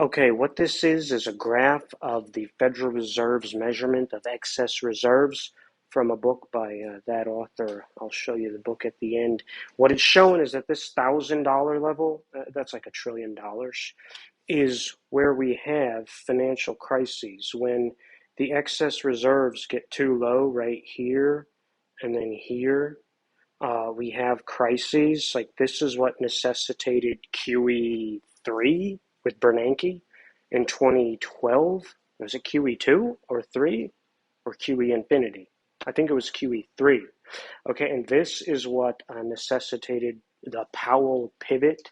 Okay, what this is a graph of the Federal Reserve's measurement of excess reserves from a book by that author. I'll show you the book at the end. What it's showing is that this $1,000 level, that's like $1 trillion, is where we have financial crises when the excess reserves get too low right here and then here. We have crises like this is what necessitated QE3 with Bernanke in 2012. Was it QE2 or 3 or QE infinity? I think it was QE3. Okay, and this is what necessitated the Powell pivot.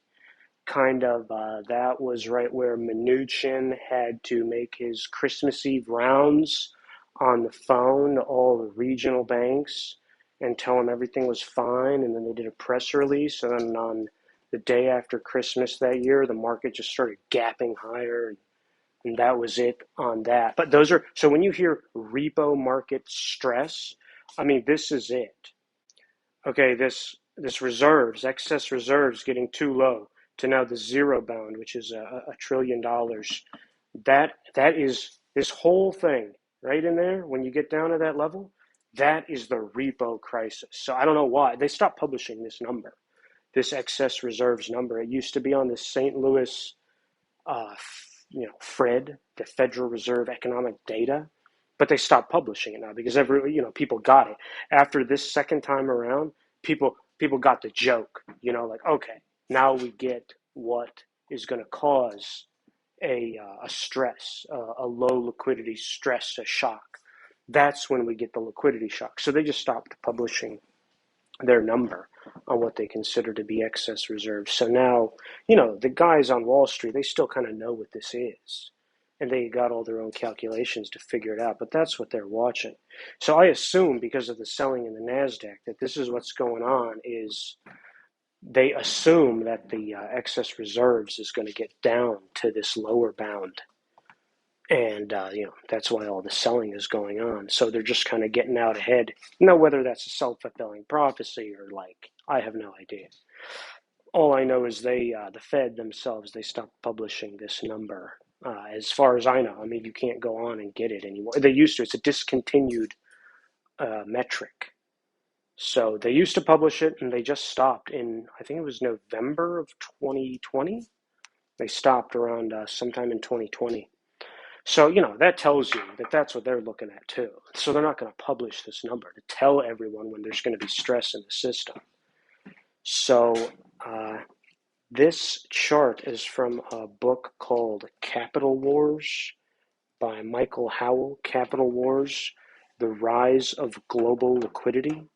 That was right where Mnuchin had to make his Christmas Eve rounds on the phone to all the regional banks and tell them everything was fine. And then they did a press release. And then on the day after Christmas that year, the market just started gapping higher. And that was it on that. But so when you hear repo market stress, I mean, this is it. Okay, this reserves, excess reserves getting too low to now the zero bound, which is $1 trillion. That is this whole thing right in there. When you get down to that level, that is the repo crisis. So I don't know why they stopped publishing this number, this excess reserves number. It used to be on the St. Louis, Fred, the Federal Reserve Economic Data, but they stopped publishing it now because people got it after this second time around. People got the joke, like, okay, now we get what is going to cause a stress, a low liquidity stress, a shock. That's when we get the liquidity shock. So they just stopped publishing their number on what they consider to be excess reserves. So now, the guys on Wall Street, they still kind of know what this is. And they got all their own calculations to figure it out, but that's what they're watching. So I assume because of the selling in the NASDAQ that this is what's going on is they assume that the excess reserves is going to get down to this lower bound. And, that's why all the selling is going on. So they're just kind of getting out ahead. Now, whether that's a self-fulfilling prophecy or I have no idea. All I know is the Fed themselves, they stopped publishing this number. As far as I know, I mean, you can't go on and get it anymore. They used to. It's a discontinued metric. So they used to publish it, and they just stopped in, I think it was November of 2020. They stopped around sometime in 2020. So, that tells you that that's what they're looking at too. So they're not going to publish this number to tell everyone when there's going to be stress in the system. So this chart is from a book called Capital Wars by Michael Howell, Capital Wars, The Rise of Global Liquidity.